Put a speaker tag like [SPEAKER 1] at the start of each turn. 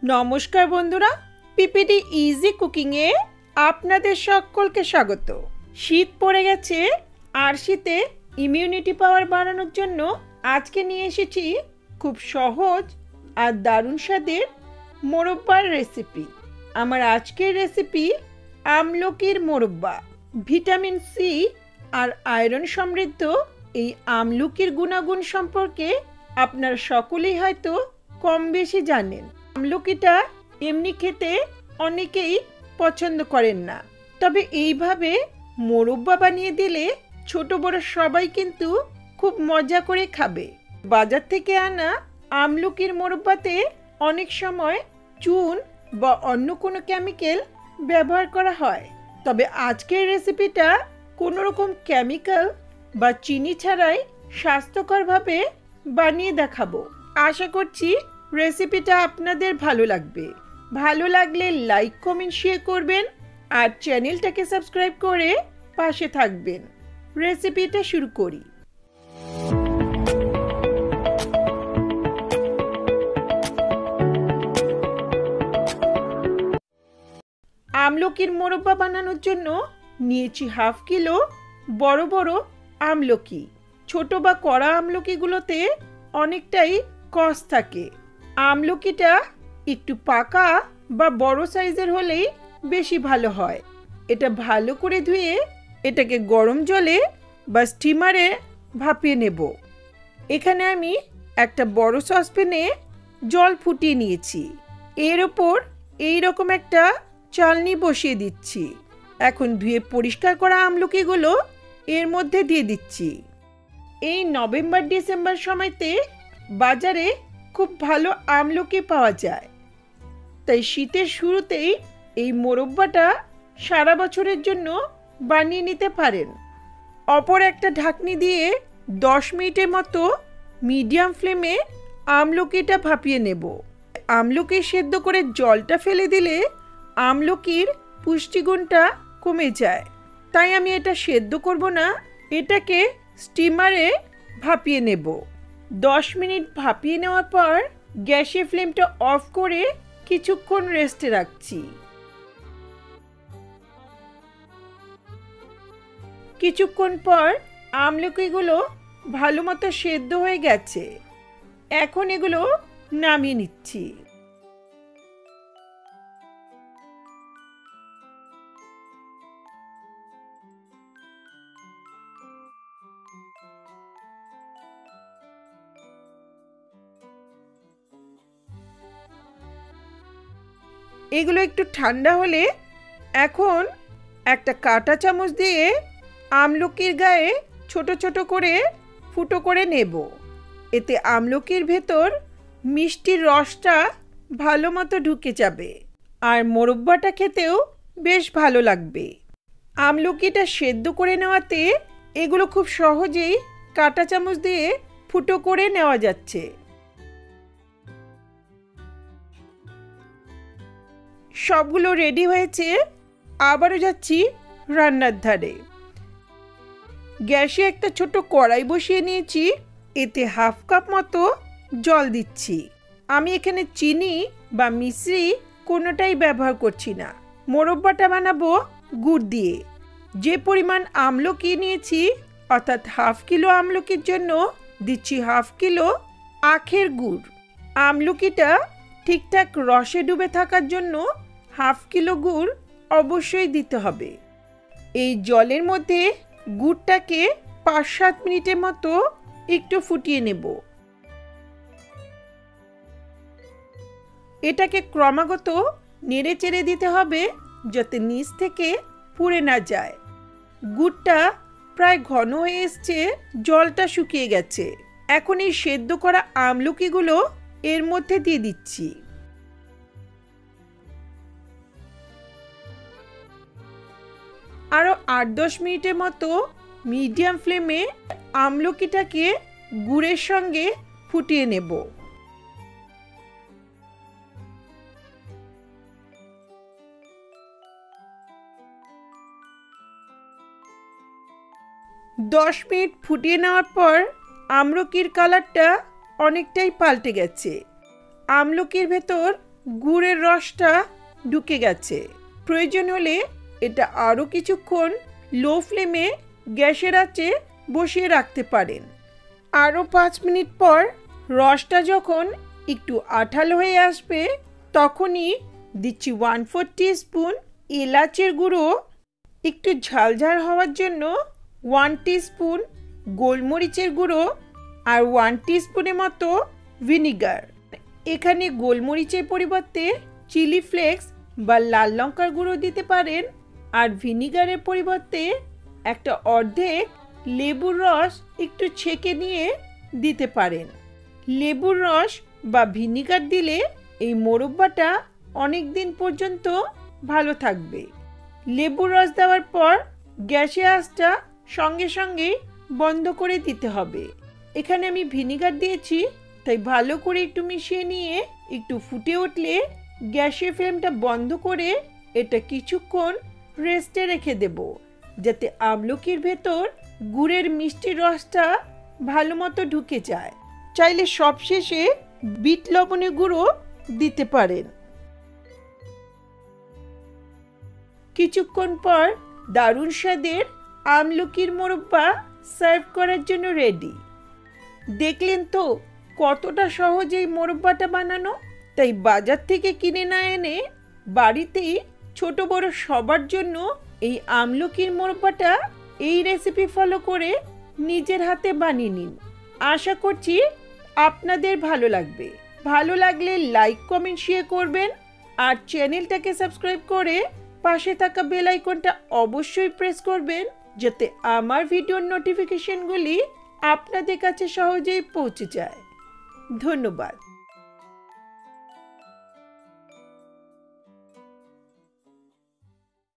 [SPEAKER 1] নমস্কার বন্ধুরা, PPD easy কুকিংয়ে আপনাদের সকলকে স্বাগত। শীত পড়ে গেছে, আর শীতে ইমিউনিটি পাওয়ার বাড়ানোর জন্য আজকে নিয়ে এসেছি খুব সহজ আর দারুণ স্বাদের মোরব্বার রেসিপি। আমার আজকের রেসিপি আমলকির মোরব্বা। ভিটামিন সি আর আয়রন সমৃদ্ধ এই আমলকির গুণাগুণ সম্পর্কে আপনারা সকলেই হয়তো কম বেশি জানেন। আমলকিটা এমনি খেতে অনেকেই পছন্দ করেন না, তবে এইভাবে মোরব্বা বানিয়ে দিলে ছোট বড় সবাই কিন্তু খুব মজা করে খাবে। বাজার থেকে আনা আমলকির মোরব্বাতে অনেক সময় চুন বা অন্য কোনো কেমিক্যাল ব্যবহার করা হয়, তবে আজকের রেসিপিটা কোনো রকম কেমিক্যাল বা চিনি ছাড়াই স্বাস্থ্যকরভাবে বানিয়ে দেখাবো। আশা করছি রেসিপিটা আপনাদের ভালো লাগবে। ভালো লাগলে লাইক কমেন্ট শেয়ার করবেন আর চ্যানেলটাকে সাবস্ক্রাইব করে পাশে থাকবেন। রেসিপিটা শুরু করি। আমলকির মোরব্বা বানানোর জন্য নিয়েছি হাফ কিলো বড় বড় আমলকি। ছোট বা কড়া আমলকিগুলোতে অনেকটাই কষ থাকে। আমলকিটা একটু পাকা বা বড় সাইজের হলেই বেশি ভালো হয়। এটা ভালো করে ধুয়ে এটাকে গরম জলে বা স্টিমারে ভাপিয়ে নেব। এখানে আমি একটা বড় সসপ্যানে জল ফুটিয়ে নিয়েছি। এর ওপর এইরকম একটা চালনি বসিয়ে দিচ্ছি। এখন ধুয়ে পরিষ্কার করা আমলকিগুলো এর মধ্যে দিয়ে দিচ্ছি। এই নভেম্বর ডিসেম্বর সময়তে বাজারে খুব ভালো আমলকি পাওয়া যায়, তাই শীতের শুরুতেই এই মোরব্বাটা সারা বছরের জন্য বানিয়ে নিতে পারেন। অপর একটা ঢাকনি দিয়ে 10 মিনিটের মতো মিডিয়াম ফ্লেমে আমলকিটা ভাপিয়ে নেব। আমলকি সেদ্ধ করে জলটা ফেলে দিলে আমলকির পুষ্টিগুণটা কমে যায়, তাই আমি এটা সেদ্ধ করব না, এটাকে স্টিমারে ভাপিয়ে নেব। 10 মিনিট ভাপিয়ে নেওয়ার পর গ্যাসের ফ্লেমটা অফ করে কিছুক্ষণ রেস্টে রাখছি। কিছুক্ষণ পর আমলকিগুলো ভালো মতো সেদ্ধ হয়ে গেছে। এখন এগুলো নামিয়ে নিচ্ছি। এগুলো একটু ঠান্ডা হলে এখন একটা কাঁটা চামচ দিয়ে আমলকির গায়ে ছোট ছোট করে ফুটো করে নেব। এতে আমলকির ভেতর মিষ্টির রসটা ভালো মতো ঢুকে যাবে আর মোরব্বাটা খেতেও বেশ ভালো লাগবে। আমলকিটা সেদ্ধ করে নেওয়াতে এগুলো খুব সহজেই কাঁটা চামচ দিয়ে ফুটো করে নেওয়া যাচ্ছে। সবগুলো রেডি হয়েছে। আবারও যাচ্ছি রান্নার ধারে। গ্যাসে একটা ছোট কড়াই বসিয়ে নিয়েছি। এতে হাফ কাপ মতো জল দিচ্ছি। আমি এখানে চিনি বা মিশ্রি কোনোটাই ব্যবহার করছি না। মোরব্বাটা বানাবো গুড় দিয়ে। যে পরিমাণ আমলকি নিয়েছি, অর্থাৎ হাফ কিলো আমলকির জন্য দিচ্ছি হাফ কিলো আখের গুড়। আমলকিটা ঠিকঠাক রসে ডুবে থাকার জন্য হাফ কিলো গুড় অবশ্যই দিতে হবে। এই জলের মধ্যে গুড়টাকে 5-7 মিনিটের মতো একটু ফুটিয়ে নেব। এটাকে ক্রমাগত নেড়ে চেড়ে দিতে হবে যাতে নিচ থেকে পুড়ে না যায়। গুড়টা প্রায় ঘন হয়ে এসছে, জলটা শুকিয়ে গেছে। এখন এই সেদ্ধ করা আমলকিগুলো এর মধ্যে দিয়ে দিচ্ছি। আরও 8-10 মিনিটের মতো মিডিয়াম ফ্লেমে আমলকিটাকে গুড়ের সঙ্গে ফুটিয়ে নেব। দশ মিনিট ফুটিয়ে নেওয়ার পর আমলকির কালারটা অনেকটাই পাল্টে গেছে। আমলকির ভেতর গুড়ের রসটা ঢুকে গেছে। প্রয়োজন হলে এটা আরও কিছুক্ষণ লো ফ্লেমে গ্যাসের আঁচে বসিয়ে রাখতে পারেন। আরও 5 মিনিট পর রসটা যখন একটু আঠালো হয়ে আসবে তখনই দিচ্ছি 1/4 টিস্পুন এলাচের গুঁড়ো, একটু ঝালঝাল হওয়ার জন্য 1 টিস্পুন গোলমরিচের গুঁড়ো আর 1 টিস্পুনের মতো ভিনিগার। এখানে গোলমরিচের পরিবর্তে চিলি ফ্লেক্স বা লাল লঙ্কার গুঁড়ো দিতে পারেন, আর ভিনিগারের পরিবর্তে একটা অর্ধেক লেবুর রস একটু ছেঁকে নিয়ে দিতে পারেন। লেবুর রস বা ভিনিগার দিলে এই মোরব্বাটা অনেক দিন পর্যন্ত ভালো থাকবে। লেবুর রস দেওয়ার পর গ্যাসের আঁচটা সঙ্গে সঙ্গে বন্ধ করে দিতে হবে। এখানে আমি ভিনিগার দিয়েছি, তাই ভালো করে একটু মিশিয়ে নিয়ে একটু ফুটে উঠলে গ্যাসের ফ্লেমটা বন্ধ করে এটা কিছুক্ষণ রেস্টে রেখে দেব, যাতে আমলকির ভেতর গুড়ের মিষ্টি রসটা ভালো মতো ঢুকে যায়। চাইলে সবশেষে বিট লবণের গুঁড়ো দিতে পারেন। কিছুক্ষণ পর দারুণ স্বাদের আমলকির মোরব্বা সার্ভ করার জন্য রেডি। দেখলেন তো কতটা সহজ এই মোরব্বাটা বানানো। তাই বাজার থেকে কিনে না এনে বাড়িতেই ছোট বড় সবার জন্য এই আমলকির মোরব্বাটা এই রেসিপি ফলো করে নিজের হাতে বানিয়ে নিন। আশা করছি আপনাদের ভালো লাগবে। ভালো লাগলে লাইক কমেন্ট শেয়ার করবেন, আর চ্যানেলটাকে সাবস্ক্রাইব করে পাশে থাকা বেল আইকনটা অবশ্যই প্রেস করবেন, যাতে আমার ভিডিওর নোটিফিকেশনগুলি আপনাদের কাছে সহজেই পৌঁছে যায়। ধন্যবাদ।